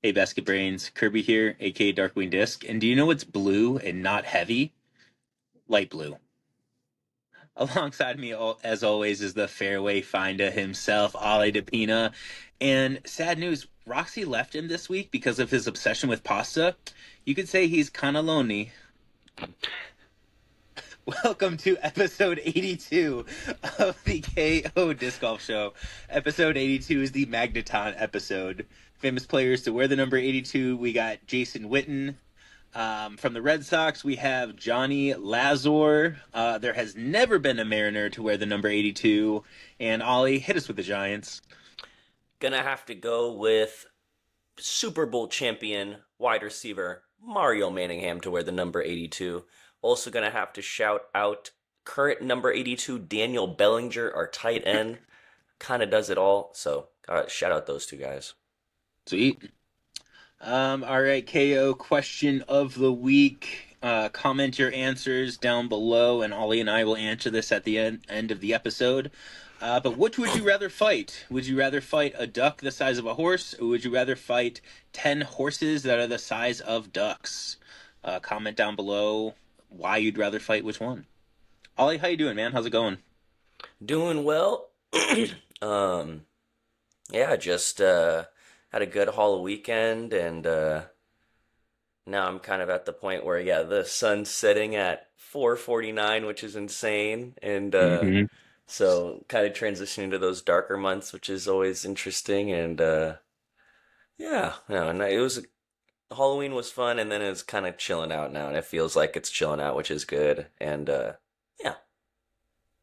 Hey, Basket Brains, Kirby here, aka Darkwing Disc. And do you know what's blue and not heavy? Light blue. Alongside me, as always, is the fairway finder himself, Ali DePina. And sad news, Roxy left him this week because of his obsession with pasta. You could say he's kind of lonely. Welcome to episode 82 of the KO Disc Golf Show. Episode 82 is the Magneton episode. Famous players to wear the number 82. We got Jason Witten. From the Red Sox, we have Johnny Lazor. There has never been a Mariner to wear the number 82. And Ollie, hit us with the Giants. Gonna have to go with Super Bowl champion wide receiver Mario Manningham to wear the number 82. Also gonna have to shout out current number 82 Daniel Bellinger, our tight end. Kind of does it all. So shout out those two guys. Sweet. All right, KO question of the week. Comment your answers down below, and Ollie and I will answer this at the end of the episode. But which would you rather fight? Would you rather fight a duck the size of a horse, or would you rather fight 10 horses that are the size of ducks? Comment down below why you'd rather fight which one. Ollie, how you doing, man? How's it going? Doing well. um, yeah, just had a good Hall weekend, and now I'm kind of at the point where the sun's setting at 4:49, which is insane, and Mm-hmm. so kind of transitioning to those darker months, which is always interesting, and yeah, no, and it was Halloween was fun, and then it's kind of chilling out now, and it feels like it's chilling out, which is good, and yeah,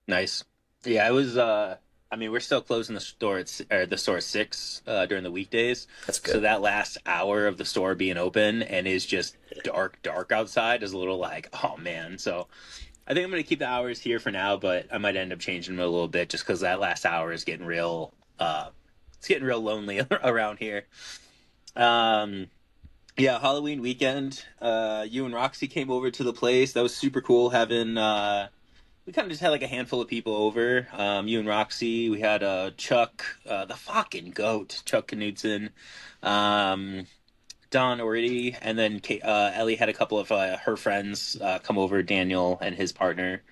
Nice. Yeah, it was. I mean, we're still closing the store at 6 during the weekdays. that's So good. that last hour of the store being open and is just dark outside is a little like, oh man. So I think I'm gonna keep the hours here for now, but I might end up changing them a little bit just because that last hour is getting real. It's getting real lonely around here. Um, yeah, Halloween weekend. You and Roxy came over to the place. That was super cool having we kind of just had like a handful of people over. You and Roxy. We had Chuck, the fucking goat, Chuck Knudsen, um, Don Orty, and then Ellie had a couple of her friends come over, Daniel and his partner.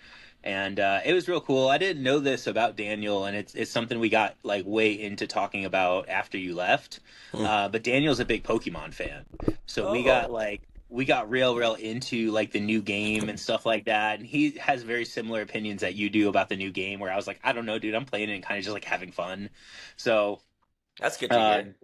And it was real cool. I didn't know this about Daniel, and it's something we got like way into talking about after you left. Hmm. But Daniel's a big Pokemon fan, so Oh, we got real into like the new game and stuff like that. And he has very similar opinions that you do about the new game. Where I was like, I don't know, dude, I'm playing it and kind of just like having fun. So that's good to uh, hear.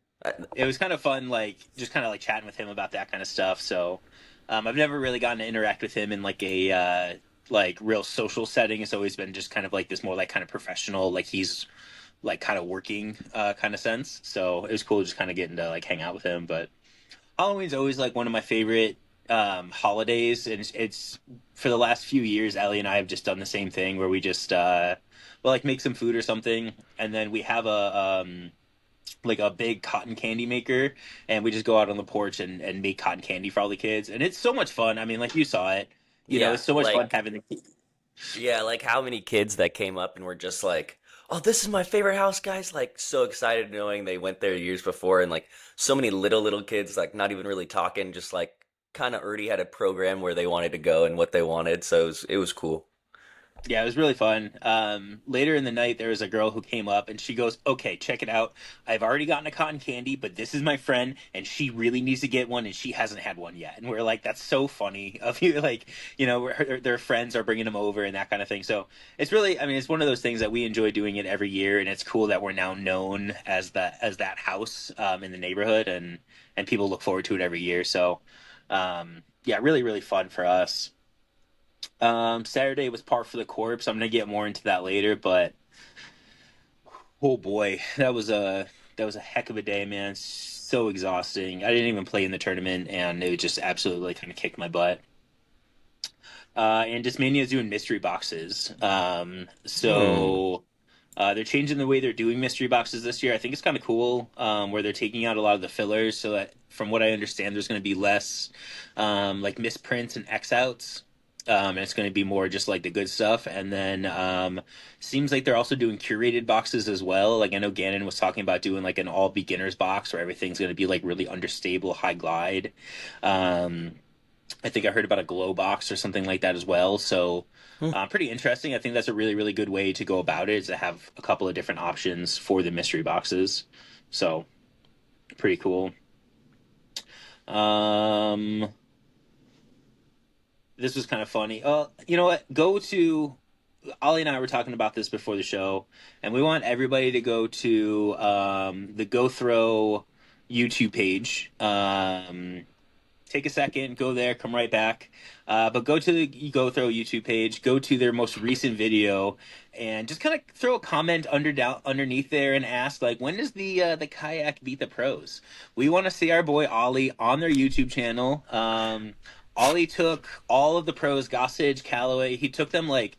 it was kind of fun, like just kind of like chatting with him about that kind of stuff. So I've never really gotten to interact with him in like a like real social setting. It's always been just kind of like this more like kind of professional, like he's like kind of working kind of sense. So it was cool just kind of getting to like hang out with him. But Halloween's always like one of my favorite holidays, and it's for the last few years. Ellie and I have just done the same thing where we just well like make some food or something, and then we have a like a big cotton candy maker, and we just go out on the porch and make cotton candy for all the kids, and it's so much fun. I mean, like you saw it, you know, Yeah, it's so much fun like having the yeah, like how many kids that came up and were just like, "Oh, this is my favorite house, guys!" Like so excited knowing they went there years before, and like so many little kids, like not even really talking, just like kind of already had a program where they wanted to go and what they wanted. So it was cool. Yeah, it was really fun. Later in the night, there was a girl who came up and she goes, "Okay, check it out. I've already gotten a cotton candy, but this is my friend, and she really needs to get one, and she hasn't had one yet." And we're like, "That's so funny of you." Like, you know, their friends are bringing them over and that kind of thing. So it's really, I mean, it's one of those things that we enjoy doing it every year, and it's cool that we're now known as that house in the neighborhood, and people look forward to it every year. So, yeah, really fun for us. Saturday was par for the corpse. I'm gonna get more into that later, but oh boy, that was a heck of a day, man. So exhausting. I didn't even play in the tournament, and it just absolutely kind of kicked my butt. And Discmania's doing mystery boxes. Hmm. They're changing the way they're doing mystery boxes this year. I think it's kind of cool, where they're taking out a lot of the fillers, so that from what I understand, there's going to be less like misprints and X outs. And it's going to be more just like the good stuff. And then seems like they're also doing curated boxes as well. Like I know Gannon was talking about doing like an all beginners box where everything's going to be like really understable, high glide. Um, I think I heard about a glow box or something like that as well. So Hmm. pretty interesting. I think that's a really, really good way to go about it is to have a couple of different options for the mystery boxes. So pretty cool. Um, this was kind of funny. You know what? Go to Ollie and I were talking about this before the show, and we want everybody to go to the Go Throw YouTube page. Take a second, go there, come right back. But go to the Go Throw YouTube page, go to their most recent video, and just kind of throw a comment underneath there and ask like, when does the kayak beat the pros? We want to see our boy Ollie on their YouTube channel. Ollie took all of the pros, Gossage, Callaway. He took them like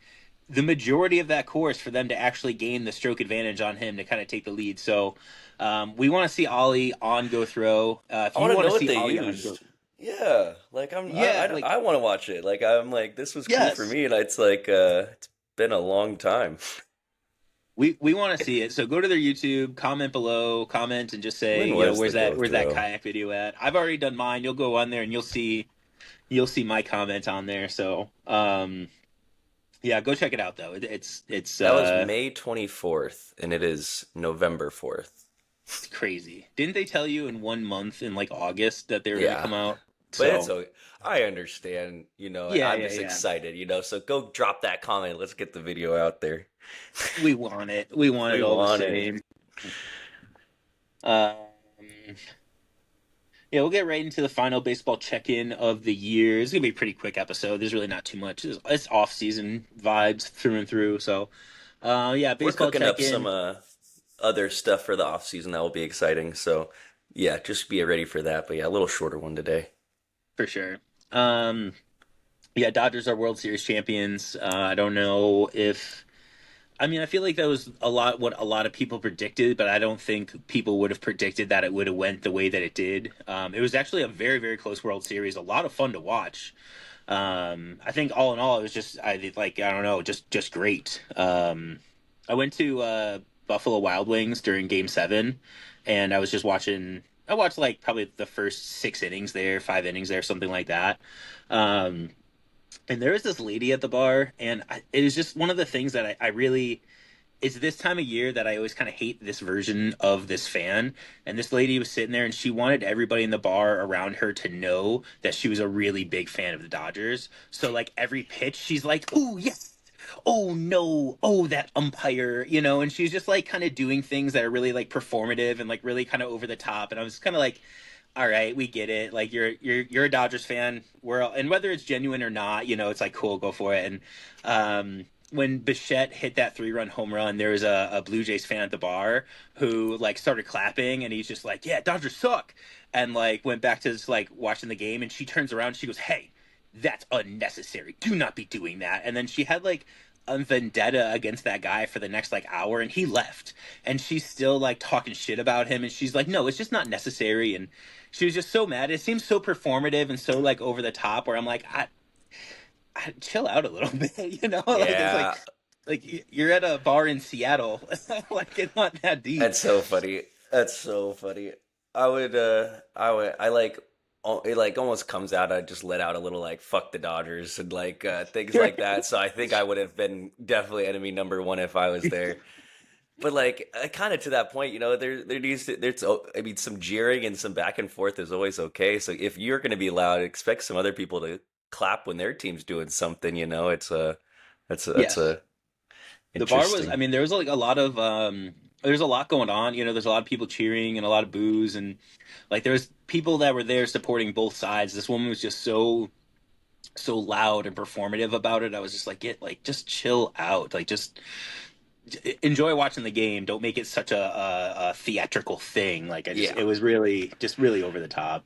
the majority of that course for them to actually gain the stroke advantage on him to kind of take the lead. So we want to see Ollie on Go Throw. If I you want to want know to what see they Ollie on Go, used. Yeah, like yeah, I like want to watch it. Like I'm like this was cool for yes, me, and it's like it's been a long time. we want to see it. So go to their YouTube, comment below, comment, and just say, When you know, was the go where's that throw? kayak video at? I've already done mine. You'll go on there and you'll see my comment on there. So yeah, go check it out though. It's That was May 24th, and it is November 4th. it's crazy. Didn't they tell you in 1 month in like August that they were gonna Yeah, come out? but it's So okay. I understand, yeah, I'm yeah, just yeah. excited, So go drop that comment. Let's get the video out there. We want it. We want We it all the want it. same. Um, yeah, we'll get right into the final baseball check-in of the year. It's gonna be a pretty quick episode. There's really not too much. It's off-season vibes through and through. So, yeah, We're baseball cooking up some check-in other stuff for the off season that will be exciting. So yeah, just be ready for that. But yeah, a little shorter one today. for sure. Um, yeah, Dodgers are World Series champions. I don't know if I mean, I feel like that was a lot what a lot of people predicted, but I don't think people would have predicted that it would have went the way that it did. It was actually a very, very close World Series, a lot of fun to watch. I think all in all, it was just I don't know, just great. I went to Buffalo Wild Wings during Game Seven, and I was just watching. I watched like probably the first 6 innings there, 5 innings there, something like that. Um, and there was this lady at the bar, and it is just one of the things that I really it's this time of year that I always kind of hate this version of this fan. And this lady was sitting there and she wanted everybody in the bar around her to know that she was a really big fan of the Dodgers. So like every pitch, she's like, "Oh, yes. Oh no. Oh, that umpire," and she's just like kind of doing things that are really like performative and like really kind of over the top. And I was kind of like, all right, we get it. Like you're a Dodgers fan. And whether it's genuine or not, it's like cool, go for it. And when Bichette hit that 3-run home run, there was a Blue Jays fan at the bar who like started clapping, and he's just like, "Yeah, Dodgers suck," and like went back to just like watching the game. And she turns around, and she goes, "Hey, that's unnecessary. Do not be doing that." And then she had like a vendetta against that guy for the next like hour, and he left, and she's still like talking shit about him, and she's like, "No, it's just not necessary." And she was just so mad. It seems so performative and so like over the top. Where I'm like, I chill out a little bit, like it's Yeah, like you're at a bar in Seattle, like it's not that deep. that's so funny. That's so funny. I like, it like almost comes out. I just let out a little like "fuck the Dodgers" and like things like that. So I think I would have been definitely enemy number one if I was there. But like, kind of to that point, there needs to, there's, I mean, some jeering and some back and forth is always okay. So if you're going to be loud, expect some other people to clap when their team's doing something. That's a Yes, the bar was. I interesting. mean, there was like a lot of there's a lot going on. There's a lot of people cheering and a lot of boos, and like there was people that were there supporting both sides. This woman was just so loud and performative about it. I was just like, get like just chill out, like just enjoy watching the game. Don't make it such a theatrical thing. Like Yeah. it was really just really over the top.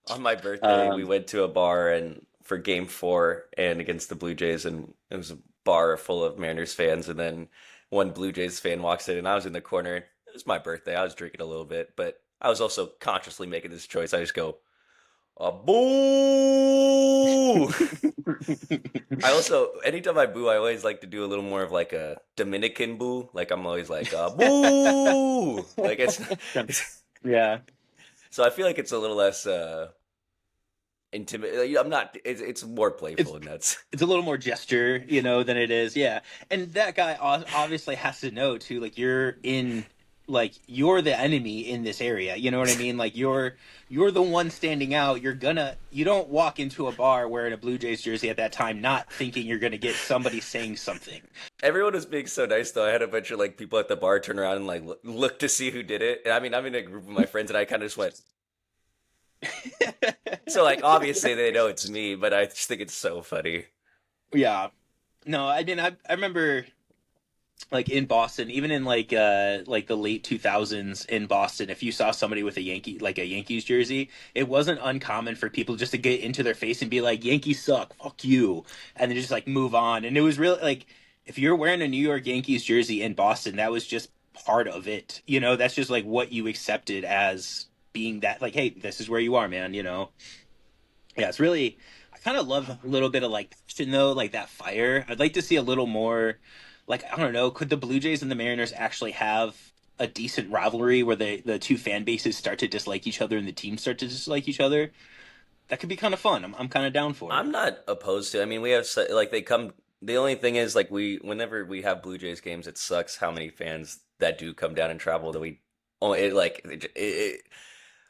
On my birthday, we Um, went to a bar and for game four and against the Blue Jays, and it was a bar full of Mariners fans. And then one Blue Jays fan walks in, and I was in the corner. It was my birthday. I was drinking a little bit, but I was also consciously making this choice. I just go, a boo. I also, anytime I boo, I always like to do a little more of like a Dominican boo. Like I'm always like boo. Like it's Yeah. so I feel like it's a little less intimate. I'm not. It's more It's playful in that. it's a little more gesture, you know, than it is. Yeah. And that guy obviously has to know too, like you're the enemy in this area. You know what I mean? Like you're the one standing out. You don't walk into a bar wearing a Blue Jays jersey at that time not thinking you're gonna get somebody saying something. Everyone was being so nice though. I had a bunch of like people at the bar turn around and like look to see who did it. And I mean, I'm in a group of my friends, and I kind of just went. So like obviously they know it's me, but I just think it's so funny. Yeah. No, I mean I remember like in Boston, even in like the late 2000s in Boston, if you saw somebody with a Yankees jersey, it wasn't uncommon for people just to get into their face and be like, Yankees suck, fuck you, and then just like move on. And it was really like if you're wearing a New York Yankees jersey in Boston, that was just part of it. You know, that's just like what you accepted as being that like, hey, this is where you are, man, you know. Yeah, it's really I kind of love a little bit of like passion though, like that fire. I'd like to see a little more like I don't know, could the Blue Jays and the Mariners actually have a decent rivalry where the two fan bases start to dislike each other and the teams start to dislike each other? That could be kind of fun. I'm kind of down for it. I'm not opposed to. I mean, we have like they come. The only thing is like whenever we have Blue Jays games, it sucks how many fans that do come down and travel that we. Oh, it like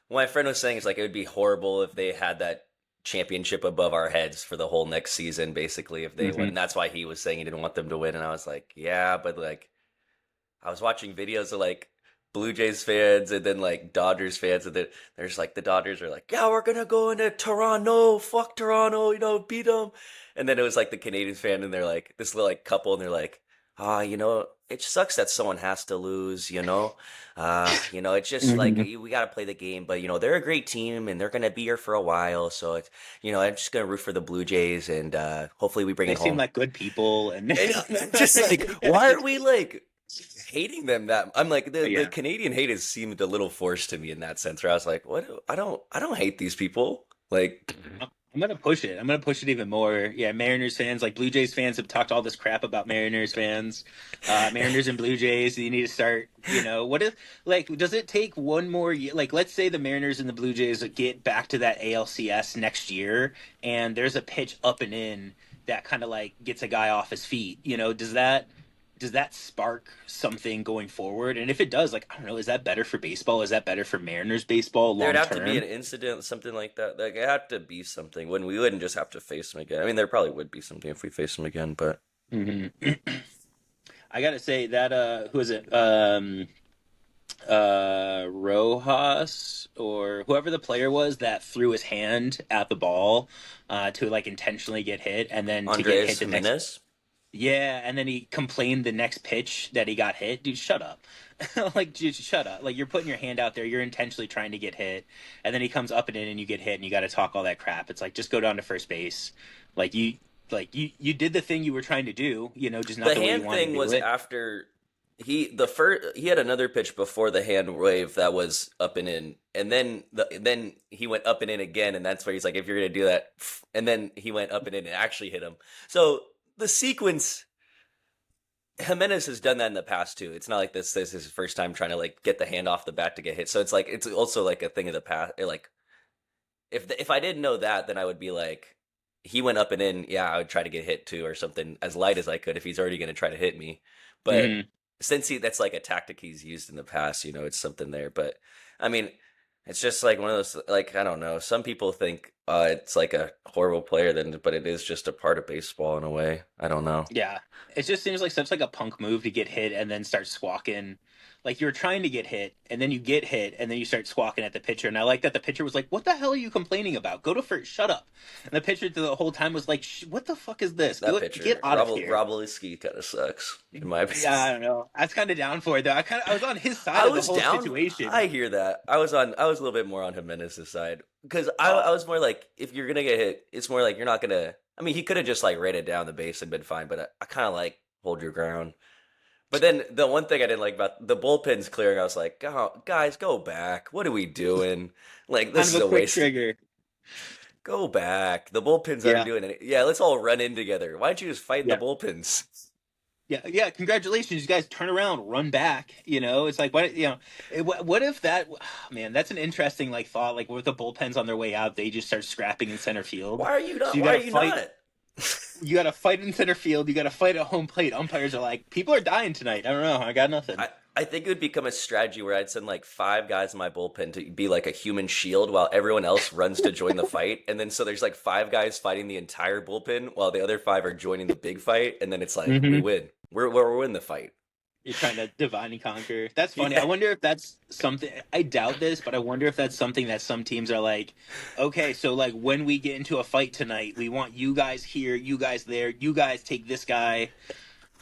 what my friend was saying is like it would be horrible if they had that championship above our heads for the whole next season, basically if they win. Hmm. And that's why he was saying he didn't want them to win, and I was like, yeah, but like I was watching videos of like Blue Jays fans and then like Dodgers fans, and then there's like the Dodgers are like, yeah, we're gonna go into Toronto, fuck Toronto, beat them. And then it was like the Canadians fan, and they're like this little like couple, and they're like, it sucks that someone has to lose, it's just like Hmm. we gotta play the game, but they're a great team and they're gonna be here for a while, so it's I'm just gonna root for the Blue Jays and hopefully we bring They it seem home. like good people, and And I'm just like, why are we like hating them that I'm like the yeah. Canadian hate has seemed a little forced to me in that sense where I was like, what I don't hate these people. Like I'm gonna push it. I'm gonna push it even more. Yeah, Mariners fans, like Blue Jays fans, have talked all this crap about Mariners fans. Mariners and Blue Jays. You need to start. You know, what if like does it take one more year? Like, let's say the Mariners and the Blue Jays get back to that ALCS next year, and there's a pitch up and in that kind of like gets a guy off his feet. You know, does that spark something going forward? And if it does, like I don't know, is that better for baseball? Is that better for Mariners baseball there'd long have to be an term? incident, something like that. Like it had to be something when we wouldn't just have to face them again. I mean, there probably would be something if we face them again, but Hmm. I gotta say that who is it? Rojas or whoever the player was that threw his hand at the ball to like intentionally get hit and then to get hit Andres the next. Jimenez. Yeah, and then he complained the next pitch that he got hit. Dude, shut up. Like, dude, shut up. Like, you're putting your hand out there. You're intentionally trying to get hit. And then he comes up and in and you get hit and you got to talk all that crap. It's like, just go down to first base. Like, you did the thing you were trying to do, just not The the way you hand wanted thing to do was it. after he had another pitch before the hand wave that was up and in, and then he went up and in again, and that's where he's like, if you're gonna do that, and then he went up and in and actually hit him. So the sequence, Jimenez has done that in the past too. It's not like this is his first time trying to like get the hand off the bat to get hit. So it's like it's also like a thing of the past. Like if I didn't know that, then I would be like, he went up and in. Yeah, I would try to get hit too, or something as light as I could if he's already going to try to hit me. But Hmm. since that's like a tactic he's used in the past, it's something there. But I mean, it's just like one of those. Like I don't know. Some people think it's like a horrible player, then, but it is just a part of baseball in a way. I don't know. Yeah. It just seems like such like a punk move to get hit and then start squawking. Like you're trying to get hit and then you get hit and then you start squawking at the pitcher. And I like that the pitcher was like, "What the hell are you complaining about? Go to first. Shut up." And the pitcher the whole time was like, "What the fuck is this? That Get pitcher, out of here." Robliski, kind of sucks in my opinion. Yeah, I don't know. I was kind of down for it though. I was on his side I of the was whole down. situation. I hear that. I was a little bit more on Jimenez's side because I Oh, was more like, if you're gonna get hit, it's more like you're not gonna. I mean, he could have just like ran it down the base and been fine, but I kind of like hold your ground. But then the one thing I didn't like about the bullpen's clearing, I was like, oh, guys, go back. What are we doing? Like kind this of is a a quick waste. trigger. Go back. The bullpens aren't Yeah, doing it. Yeah, let's all run in together. Why don't you just fight in the yeah, bullpens? yeah, yeah. Congratulations, you guys! Turn around, run back. It's like what what if that? Man, that's an interesting like thought. Like, with the bullpens on their way out, they just start scrapping in center field. Why are you So not? you Why got are to you fight. not? You got to fight in center field. You got to fight at home plate. Umpires are like, people are dying tonight. I don't know. I got nothing. I think it would become a strategy where I'd send like five guys in my bullpen to be like a human shield while everyone else runs to join the fight. And then so there's like five guys fighting the entire bullpen while the other five are joining the big fight. And then it's like, we Hmm. win. We're in the fight. You're trying to divine and conquer. That's funny. I Yeah. wonder if that's something. I doubt this, but I wonder if that's something that some teams are like, okay, so like when we get into a fight tonight, we want you guys here, you guys there, you guys take this guy.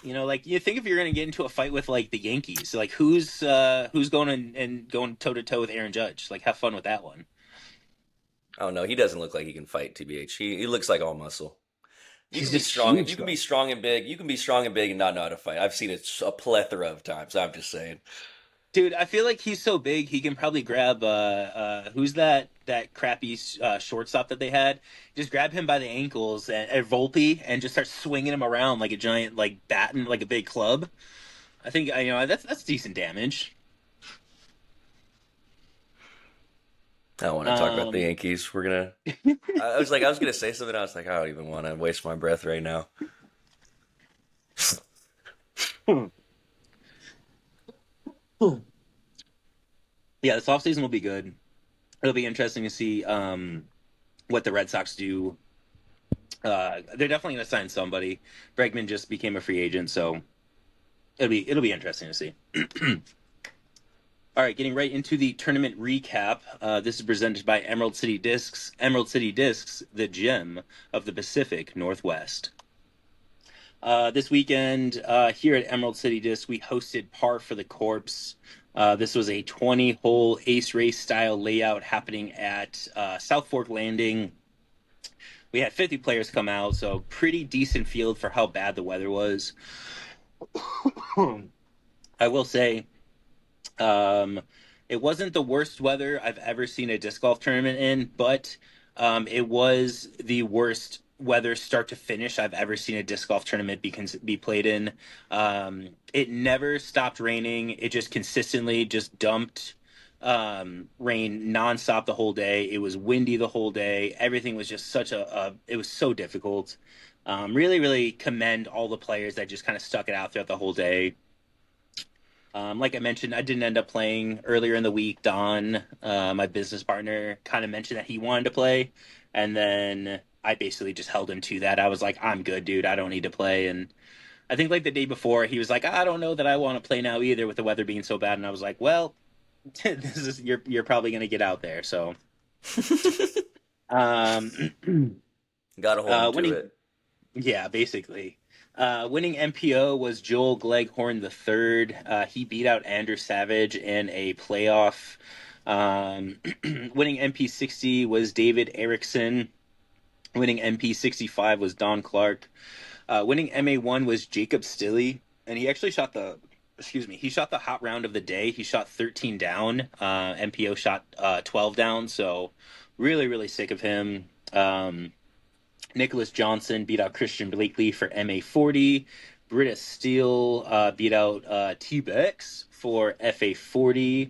Like you think if you're going to get into a fight with like the Yankees, like who's going and going toe to toe with Aaron Judge? Like, have fun with that one. Oh no, he doesn't look like he can fight, TBH. He looks like all muscle. You He's can be just strong. You huge, can though. be strong and big. You can be strong and big and not know how to fight. I've seen it a plethora of times. I'm just saying. Dude, I feel like he's so big he can probably grab who's that crappy shortstop that they had? Just grab him by the ankles and Volpe and just start swinging him around like a giant like baton like a big club. I think that's decent damage. I don't want to talk about the Um, Yankees. We're gonna. I was gonna say something. I was like, I don't even want to waste my breath right now. yeah, this offseason will be good. It'll be interesting to see what the Red Sox do. They're definitely going to sign somebody. Bregman just became a free agent, so it'll be interesting to see. All right, getting right into the tournament recap. This is presented by Emerald City Discs. Emerald City Discs, the gem of the Pacific Northwest. This weekend here at Emerald City Discs, we hosted Par for the Corpse. This was a 20-hole ace race style layout happening at South Fork Landing. We had 50 players come out, so pretty decent field for how bad the weather was. I will say, um, it wasn't the worst weather I've ever seen a disc golf tournament in, but it was the worst weather start to finish I've ever seen a disc golf tournament be played in. It never stopped raining. It just consistently just dumped rain nonstop the whole day. It was windy the whole day. Everything was just it was so difficult. Really, really commend all the players that just kind of stuck it out throughout the whole day. Like I mentioned, I didn't end up playing earlier in the week. Don, my business partner, kind of mentioned that he wanted to play, and then I basically just held him to that. I was like, "I'm good, dude. I don't need to play." And I think like the day before, he was like, "I don't know that I want to play now either, with the weather being so bad." And I was like, "Well, this is you're probably gonna get out there." So, um, Gotta hold him to winning, it. yeah, basically. Winning MPO was Joel Gleghorn the third. He beat out Andrew Savage in a playoff. Winning MP60 was David Erickson. Winning MP65 was Don Clark. Winning MA1 was Jacob Stilley, and he actually shot the excuse me, he shot the hot round of the day. He shot 13 down. MPO shot 12 down. So really, really sick of him. Nicholas Johnson beat out Christian Blakely for MA40. Britta Steele beat out T-Bex for FA40.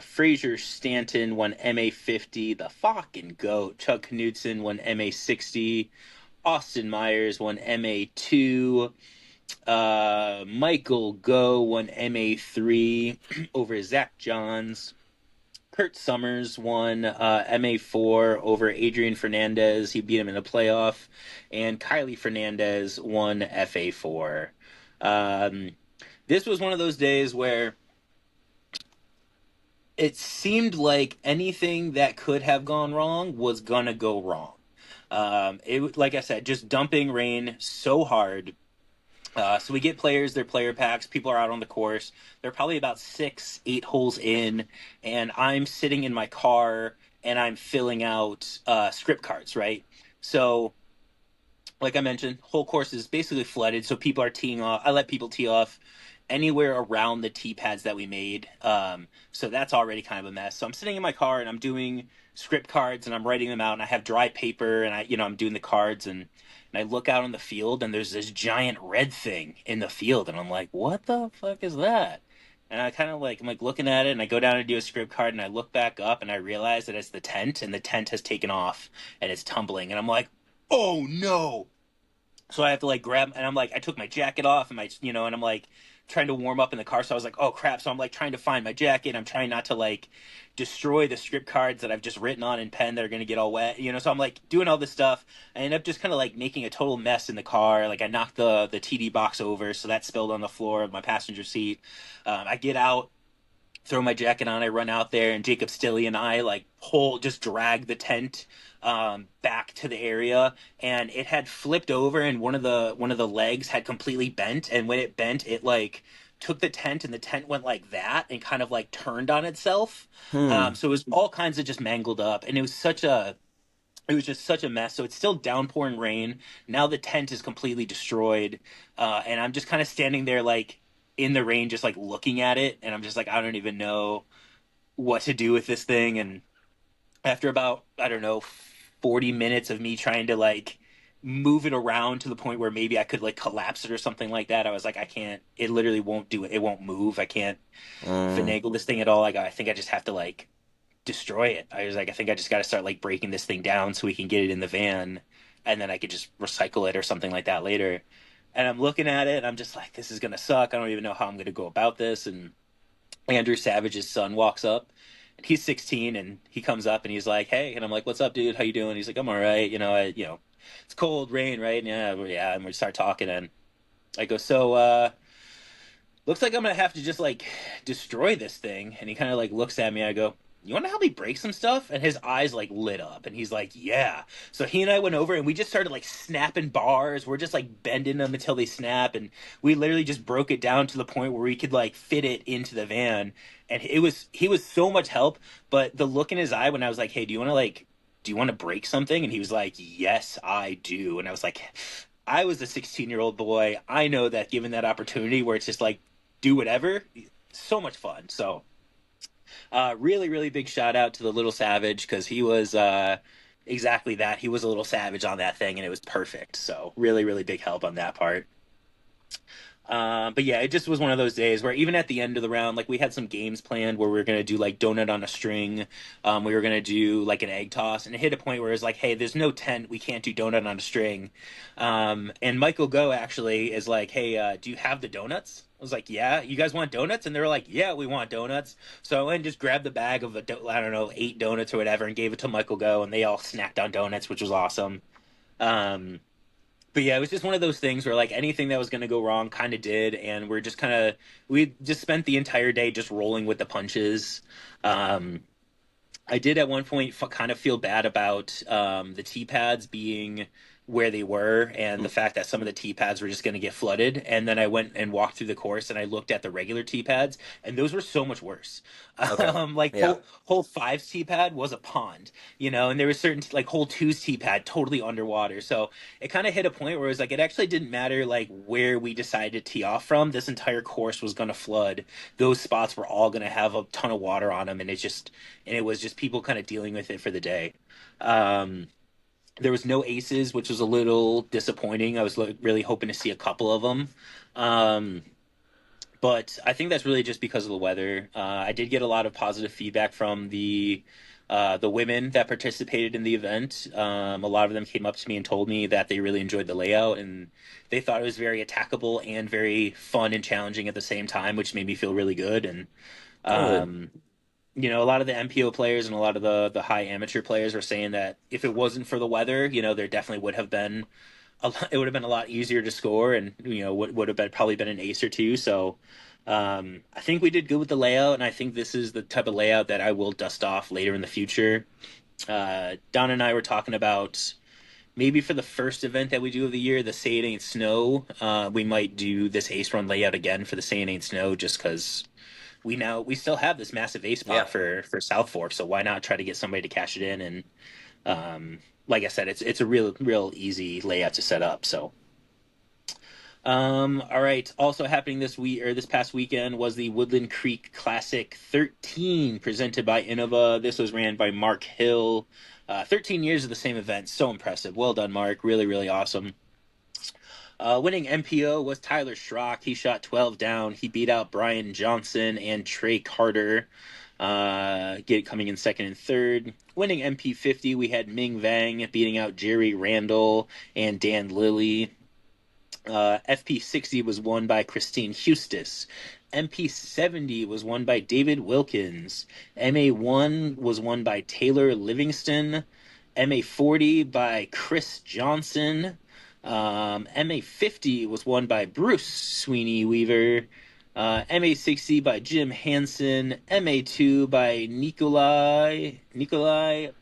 Fraser Stanton won MA50. The fucking GOAT. Chuck Knudsen won MA60. Austin Myers won MA2. Michael Go won MA3 over Zach Johns. Kurt Summers won MA4 over Adrian Fernandez. He beat him in a playoff. And Kylie Fernandez won FA4. Um, this was one of those days where it seemed like anything that could have gone wrong was going to go wrong. Like I said, just dumping rain so hard. So we get players, their player packs. People are out on the course. They're probably about 6, 8 holes in, and I'm sitting in my car and I'm filling out script cards, right? So, like I mentioned, whole course is basically flooded. So people are teeing off. I let people tee off anywhere around the tee pads that we made. So that's already kind of a mess. So I'm sitting in my car and I'm doing script cards and I'm writing them out and I have dry paper and I'm doing the cards and I look out on the field and there's this giant red thing in the field and I'm like, what the fuck is that? And I kind of like I'm like looking at it and I go down to do a script card and I look back up and I realize that it's the tent and the tent has taken off and it's tumbling and I'm like, oh no. So I have to like grab and I'm like I took my jacket off and and I'm like trying to warm up in the car. So I was like, oh crap. So I'm like trying to find my jacket. I'm trying not to like destroy the script cards that I've just written on in pen that are gonna get all wet. So I'm like doing all this stuff. I end up just kind of like making a total mess in the car. Like I knocked the TD box over, so that spilled on the floor of my passenger seat. I get out, throw my jacket on. I run out there, and Jacob Stilley and I like just drag the tent back to the area, and it had flipped over, and one of the legs had completely bent, and when it bent, it like took the tent, and the tent went like that, and kind of like turned on itself. Hmm. So it was all kinds of just mangled up, and it was just such a mess. So it's still downpouring rain. Now the tent is completely destroyed. And I'm just kind of standing there like in the rain, just like looking at it. And I'm just like, I don't even know what to do with this thing. And after about, I don't know, 40 minutes of me trying to like move it around to the point where maybe I could like collapse it or something like that, I was like, I can't, it literally won't do it. It won't move. I can't Mm. finagle this thing at all. Like, I think I just have to like destroy it. I was like, I think I just got to start like breaking this thing down so we can get it in the van, and then I could just recycle it or something like that later. And I'm looking at it, and I'm just like, this is gonna suck. I don't even know how I'm gonna go about this. And Andrew Savage's son walks up, and he's 16, and he comes up and he's like, hey, and I'm like, what's up, dude? How you doing? He's like, I'm all right. It's cold, rain, right? And yeah. And we start talking, and I go, so looks like I'm gonna have to just like destroy this thing. And he kind of like looks at me. I go, you want to help me break some stuff? And his eyes like lit up, and he's like, yeah. So he and I went over, and we just started like snapping bars. We're just like bending them until they snap, and we literally just broke it down to the point where we could like fit it into the van. And he was so much help. But the look in his eye when I was like, hey, do you want to break something? And he was like, yes, I do. And I was like, I was a 16-year-old boy. I know that given that opportunity where it's just like do whatever. So much fun. So, really, really big shout out to the little savage because he was exactly that. He was a little savage on that thing, and it was perfect. So, really, really big help on that part. But yeah, it just was one of those days where even at the end of the round, like we had some games planned where we were gonna do like donut on a string. We were gonna do like an egg toss, and it hit a point where it's like, hey, there's no tent, we can't do donut on a string. And Michael Go actually is like, hey, do you have the donuts? I was like, yeah, you guys want donuts? And they were like, yeah, we want donuts. So I went and just grabbed the bag of I don't know, 8 donuts or whatever, and gave it to Michael Go, and they all snacked on donuts, which was awesome. Um, but yeah, it was just one of those things where like anything that was going to go wrong kind of did, and we just spent the entire day just rolling with the punches. Um, I did at one point kind of feel bad about the tee pads being where they were and the fact that some of the tee pads were just going to get flooded. And then I went and walked through the course and I looked at the regular tee pads, and those were so much worse. Okay. Like Yeah. hole five's tee pad was a pond, and there was certain like hole two's tee pad totally underwater. So it kind of hit a point where it was like it actually didn't matter like where we decided to tee off from. This entire course was going to flood. Those spots were all going to have a ton of water on them, and it was just people kind of dealing with it for the day. Um, there was no aces, which was a little disappointing. I was really hoping to see a couple of them. Um, but I think that's really just because of the weather. I did get a lot of positive feedback from the women that participated in the event. A lot of them came up to me and told me that they really enjoyed the layout and they thought it was very attackable and very fun and challenging at the same time, which made me feel really good. And Good. um, a lot of the MPO players and a lot of the high amateur players were saying that if it wasn't for the weather, there definitely would have been it would have been a lot easier to score, and would have been probably been an ace or two. So I think we did good with the layout, and I think this is the type of layout that I will dust off later in the future. Don and I were talking about maybe for the first event that we do of the year, the Say It Ain't Snow. We might do this ace run layout again for the Say It Ain't Snow, just because we still have this massive ace Yeah. spot for South Fork, so why not try to get somebody to cash it in? And like I said, it's a real easy layout to set up. So All right. Also happening this week or this past weekend was the Woodland Creek Classic 13 presented by Innova. This was ran by Mark Hill. 13 years of the same event. So impressive. Well done, Mark. Really, really awesome. Winning MPO was Tyler Schrock. He shot 12 down. He beat out Brian Johnson and Trey Carter. Coming in second and third. Winning MP50, we had Ming Vang beating out Jerry Randall and Dan Lilly. FP60 was won by Christine Hustis. MP70 was won by David Wilkins. MA1 was won by Taylor Livingston. MA40 by Chris Johnson. MA50 was won by Bruce Sweeney Weaver. MA60 by Jim Hansen. MA2 by Nikolai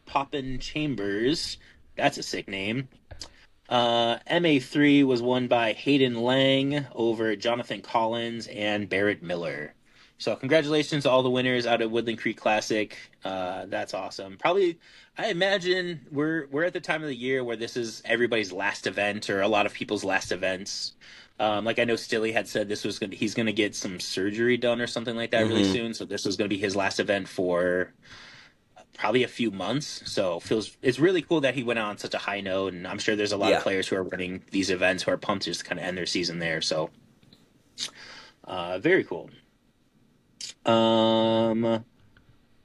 Poppin Chambers. That's a sick name. MA3 was won by Hayden Lang over Jonathan Collins and Barrett Miller. So congratulations to all the winners out at Woodland Creek Classic. That's awesome. Probably, I imagine we're at the time of the year where this is everybody's last event or a lot of people's last events. Like I know Stilly had said he's gonna get some surgery done or something like that really Mm-hmm. soon. So this was gonna be his last event for probably a few months. So it's really cool that he went on such a high note, and I'm sure there's a lot of Yeah. players who are winning these events who are pumped to just kind of end their season there. So very cool. Um,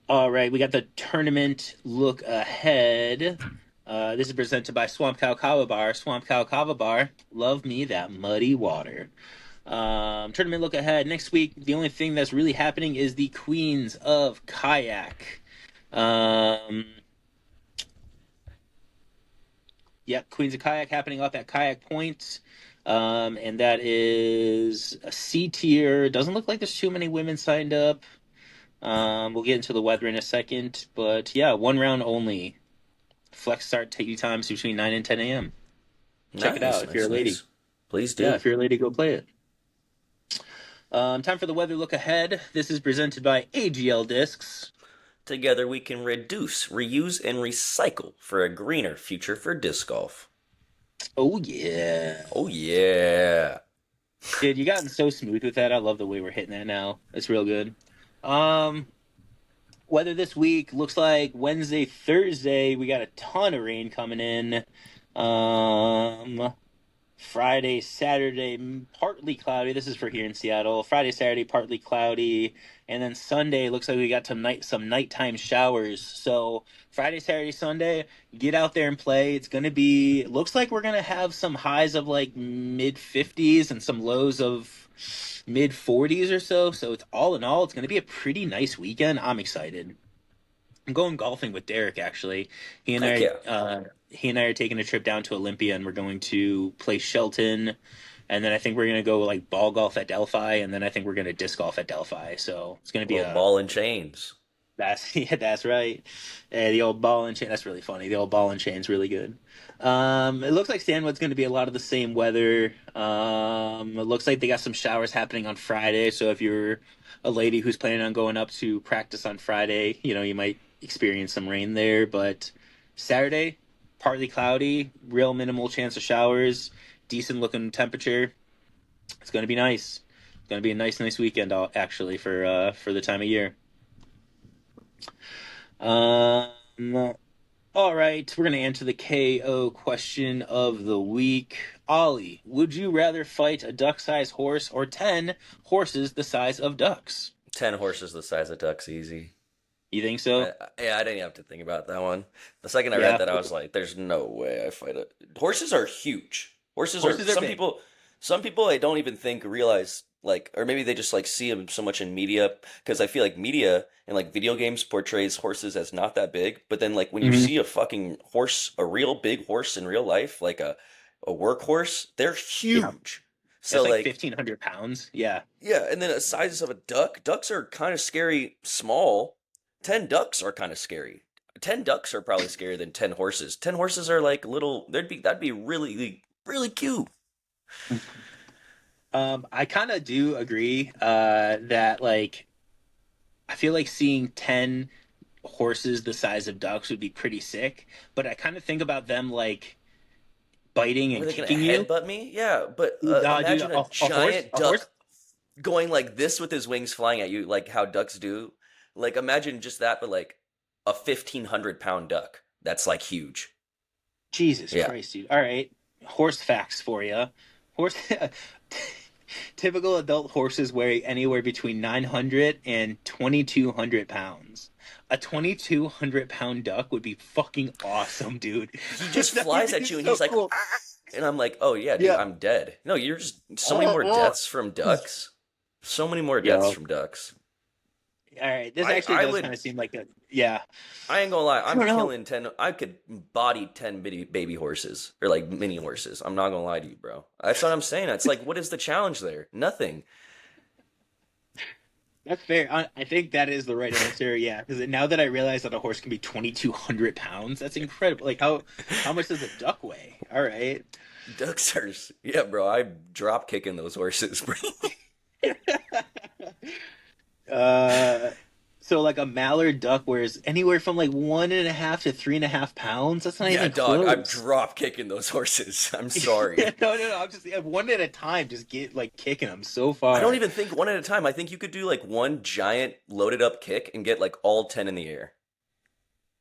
all right, we got the tournament look ahead. This is presented by Swamp Cow Kava Bar. Swamp Cow Kava Bar, love me that muddy water. Tournament look ahead next week. The only thing that's really happening is the Queens of Kayak. Um, Yep, Queens of Kayak happening up at Kayak Point. And that is a C tier. Doesn't look like there's too many women signed up. We'll get into the weather in a second. But yeah, one round only. Flex start tee times between 9 and 10 a.m. Check it Nice, out if you're nice, a lady. nice. Please Yeah, do. if you're a lady, go play it. Time for the weather look ahead. This is presented by AGL Discs. Together we can reduce, reuse, and recycle for a greener future for disc golf. Oh, yeah. Oh yeah. Dude, you gotten so smooth with that. I love the way we're hitting that now. It's real good. Um, Weather this week looks like Wednesday, Thursday, we got a ton of rain coming in. Um, Friday, Saturday, partly cloudy. This is for here in Seattle. Friday, Saturday, partly cloudy, and then Sunday looks like we got some nighttime showers. So Friday, Saturday, Sunday, get out there and play. It's gonna be. Looks like we're gonna have some highs of like mid 50s and some lows of mid 40s or so. So it's all in all, it's gonna be a pretty nice weekend. I'm excited. I'm going golfing with Derek actually. He and Heck I yeah. he and I are taking a trip down to Olympia and we're going to play Shelton and then I think we're going to go like ball golf at Delphi and then I think we're going to disc golf at Delphi. So, it's going to A be little a ball and chains. that's yeah, that's right. The old ball and chain. That's really funny. The old ball and chain's really good. It looks like Stanwood's going to be a lot of the same weather. It looks like they got some showers happening on Friday. So if you're a lady who's planning on going up to practice on Friday, you might experience some rain there. But Saturday, partly cloudy, real minimal chance of showers, decent looking temperature. It's going to be nice. It's going to be a nice, nice weekend, actually, for the time of year. Um, all right, we're gonna answer the KO question of the week. Ollie, would you rather fight a duck-sized horse or 10 horses the size of ducks? 10 horses the size of ducks, easy. You think so? Yeah, I didn't have to think about that one. The second I read Yeah, that, I was like, "There's no way I fight it." Horses are huge. Horses are horses are big. some people I don't even think realize like, or maybe they just like see them so much in media because I feel like media and like video games portrays horses as not that big, but then like when you Hmm. see a fucking horse, a real big horse in real life, like a workhorse, they're Yeah, huge. So it's like like 1,500 pounds. Yeah. yeah, and then the sizes of a duck. Ducks are kind of scary small. 10 ducks are kind of scary. 10 ducks are probably scarier than 10 horses. 10 horses are like little. That'd be really really cute. I kind of do agree that like I feel like seeing 10 horses the size of ducks would be pretty sick, but I kind of think about them like biting Were and they gonna kicking you. headbutt me? Yeah, but Dude, imagine a a horse, giant a horse. duck going like this with his wings flying at you, like how ducks do. Like imagine just that, but like a 1,500 pound duck. That's like huge. Jesus Yeah. Christ, dude. All right, horse facts for you. Horse. Typical adult horses weigh anywhere between 900 and 2,200 pounds. A 2,200 pound duck would be fucking awesome, dude. He just That would flies be at you and so he's like, cool. "Ah," and I'm like, oh yeah, dude, Yeah. I'm dead. No, you're just so many more deaths from ducks. So many more deaths Yo. from ducks. All right. This I actually I does would kind of seem like a yeah. I ain't gonna lie, I I'm don't know. killing 10. I could body 10 baby horses or like mini horses. I'm not gonna lie to you, bro. That's what I'm saying. It's like, what is the challenge there? Nothing. That's fair. I think that is the right answer. Yeah, because now that I realize that a horse can be 2,200 pounds, that's incredible. Like how much does a duck weigh? All right. Ducks are, yeah, bro. I drop kicking those horses, bro. Uh, so like a mallard duck weighs anywhere from like 1.5 to 3.5 pounds. That's not Yeah, even dog. I'm close. drop kicking those horses. I'm Yeah, sorry. no. I'm just one at a time. Just get like kicking them so I don't far. even think one at a time. I think you could do like one giant loaded up kick and get like all 10 in the air.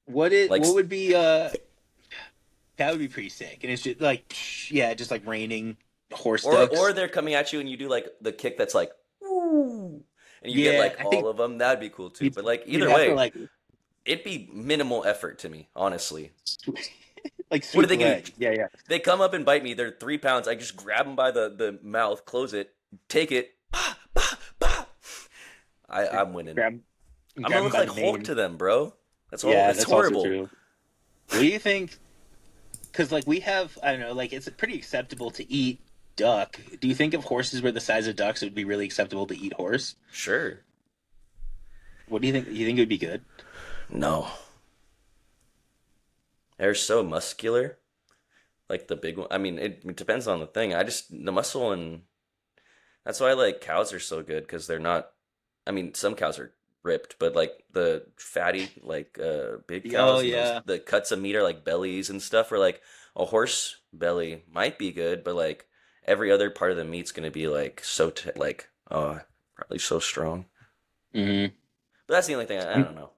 Like, What would be that would be pretty sick. And it's just like yeah, just like raining horse or ducks. they're coming at you and you do like the kick that's like, woo, and you get Yeah, like I all think of them. That'd be cool too. you'd But like you'd either have to way, like it'd be minimal effort to me, honestly. like What are sweep they the gonna? leg. Yeah, yeah. They come up and bite me. They're 3 pounds. I just grab them by the mouth, close it, take it. Bah, bah, bah. I'm winning. Grab I'm gonna them look by like the Hulk mane. to them, bro. That's all. Yeah, It's that's also horrible. true. What do you think? Because like we have, I don't know, like it's pretty acceptable to eat duck. Do you think if horses were the size of ducks, it would be really acceptable to eat horse? Sure. What do you think? You think it would be good? No, they're so muscular. Like the big one. I mean, it depends on the thing. I just the muscle and that's why like cows are so good because they're not. I mean, some cows are ripped, but like the fatty like big Oh cows and those yeah. the cuts of meat are like bellies and stuff. Or like a horse belly might be good, but like every other part of the meat's gonna be like like probably so strong. Hmm. But that's the only thing I don't know.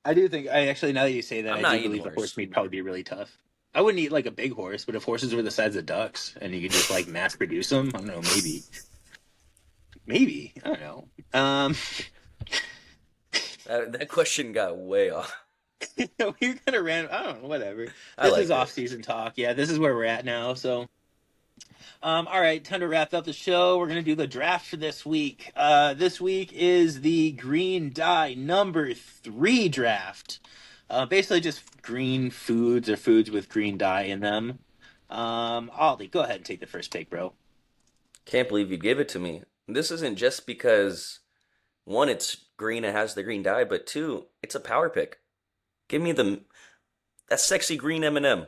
I do think I actually now that you say that, I'm I not do eating believe the horse horse. meat probably be really tough. I wouldn't eat like a big horse, but if horses were the size of ducks and you could just like mass produce them, I don't know, maybe I don't know. That question got way off. We're gonna ran. I don't know, whatever. I This is liked off it. season talk. Yeah, this is where we're at now. So all right, time to wrap up the show. We're gonna do the draft for this week. This week is the green dye number 3 draft. Basically just green foods or foods with green dye in them. Ollie, go ahead and take the first pick, bro. Can't believe you gave it to me. This isn't just because one, it's green and has the green dye, but two, it's a power pick. Give me the that sexy green M&M.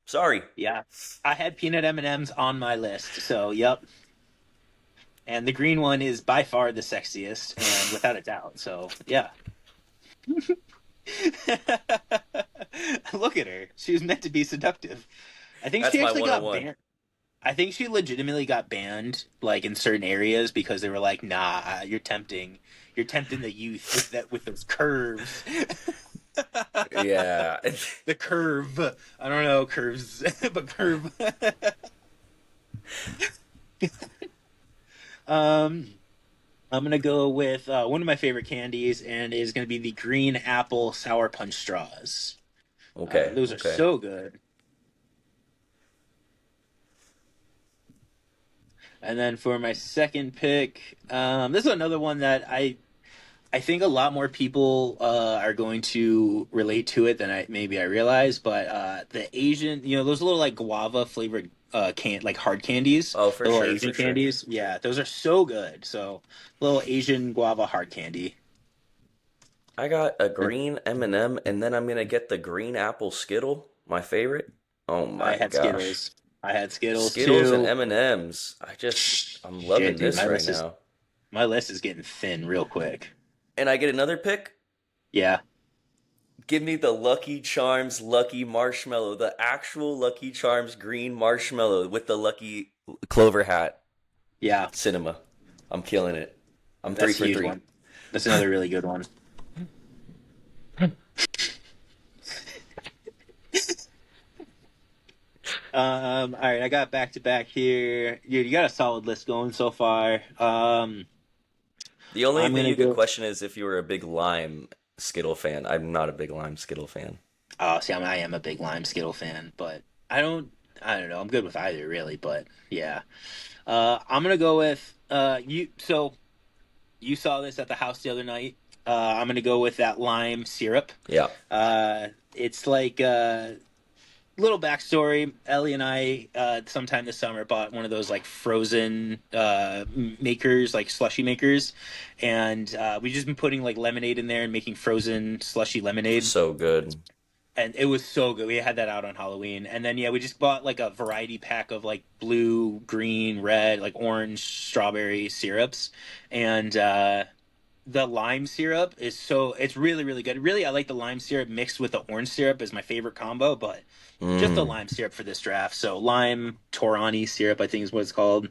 Sorry. Yeah, I had peanut M&Ms on my list, so yep. And the green one is by far the sexiest, and without a doubt. So yeah. Look at her. She was meant to be seductive. I think That's she my actually got 101. banned. I think she legitimately got banned, like in certain areas, because they were like, "Nah, you're tempting. You're tempting the youth with that with those curves." Yeah. The curve. I don't know curves, but curve. um, I'm gonna go with one of my favorite candies, and is gonna be the green apple sour punch straws. Okay, Those are okay. so good. And then for my second pick, this is another one that I think a lot more people are going to relate to it than I maybe I realize. But the Asian, those little like guava flavored like hard candies, Oh, for the little sure, Asian for sure. candies. Yeah, those are so good. So little Asian guava hard candy. I got a green M&M, and then I'm gonna get the green apple Skittle, my favorite. Oh I my had gosh. Skittles. I had Skittles Skittles and too. M&Ms. I'm Shit, loving dude, this right now. my list is getting thin real quick. And I get another pick, Yeah. Give me the Lucky Charms Lucky Marshmallow, the actual Lucky Charms green marshmallow with the Lucky Clover hat. Yeah, Cinema. I'm killing it. I'm three that's a for huge three. one. That's another really good one. All right, I got back to back here. You got a solid list going so far. The only I'm thing gonna you could go. question is if you were a big lime Skittle fan. I'm not a big lime Skittle fan. Oh, see, I am a big Lime Skittle fan, but I don't know. I'm good with either, really. But yeah, I'm gonna go with you. So you saw this at the house the other night. I'm gonna go with that lime syrup. Yeah. It's like little backstory. Ellie and I, sometime this summer, bought one of those like frozen makers, like slushy makers, and we just been putting like lemonade in there and making frozen slushy lemonade. So good. And it was so good. We had that out on Halloween, and then yeah, we just bought like a variety pack of like blue, green, red, like orange, strawberry syrups, and the lime syrup is so it's really really good. Really, I like the lime syrup mixed with the orange syrup is my favorite combo, but just the Mmm. lime syrup for this draft. So lime Torani syrup, I think is what it's called.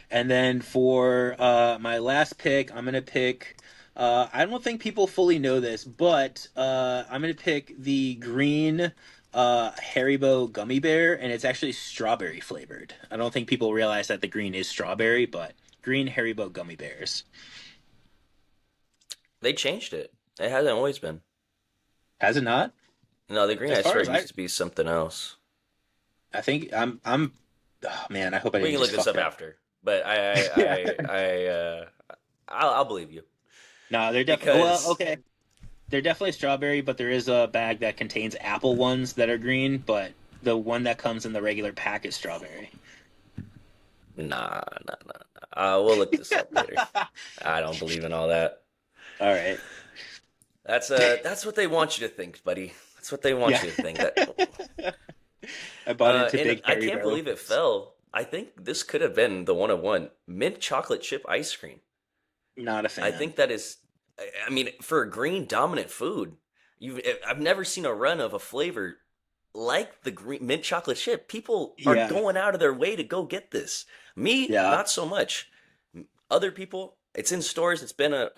And then for my last pick, I'm gonna pick. I don't think people fully know this, but I'm gonna pick the green Haribo gummy bear, and it's actually strawberry flavored. I don't think people realize that the green is strawberry, but green Haribo gummy bears. They changed it. It hasn't always been. Has it not? No, the green As I far swear as used to be something else. I think I'm. Oh man, I hope I We didn't can look just this fuck up up. after, but Yeah. I'll believe you No, they're definitely well. because Okay, they're definitely strawberry, but there is a bag that contains apple ones that are green, but the one that comes in the regular pack is strawberry. nah. We'll look this up later. I don't believe in all that. All right. That's what they want you to think, buddy. That's what they want Yeah. you to think. That I bought into and Big I Harry can't Bro. believe it fell. I think this could have been the one of one mint chocolate chip ice cream. Not a I fan. think that is, I mean, for a green dominant food, I've never seen a run of a flavor like the green mint chocolate chip. People are Yeah. going out of their way to go get this. Me, Yeah. not so much. Other people, it's in stores. It's been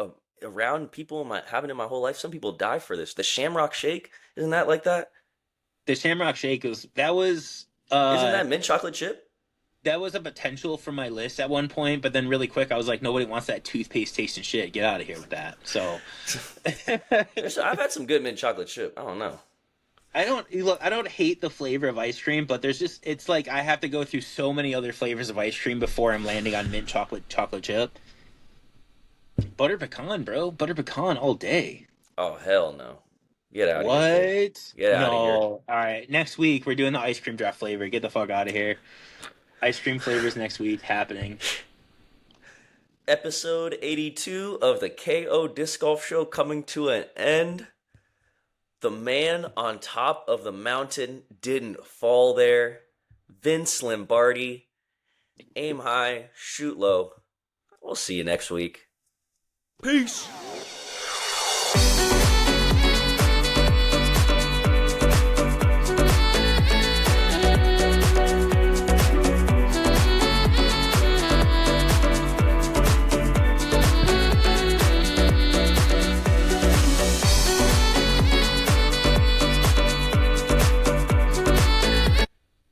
around people having it my whole life. Some people die for this. The Shamrock Shake, isn't that like that? The Shamrock Shake was Isn't that mint chocolate chip? that was a potential for my list at one point, but then really quick I was like, nobody wants that toothpaste tasting shit. Get out of here with that. So I've had some good mint chocolate chip. I don't know. I don't hate the flavor of ice cream, but there's just it's like I have to go through so many other flavors of ice cream before I'm landing on mint chocolate chip. Butter pecan, bro. Butter pecan all day. Oh hell no! Get out of here, kid. What? Get out of here. No. All right. Next week we're doing the ice cream draft flavor. Get the fuck out of here. Ice cream flavors next week happening. Episode 82 of the KO Disc Golf Show coming to an end. The man on top of the mountain didn't fall there. Vince Lombardi. Aim high, shoot low. We'll see you next week. Peace.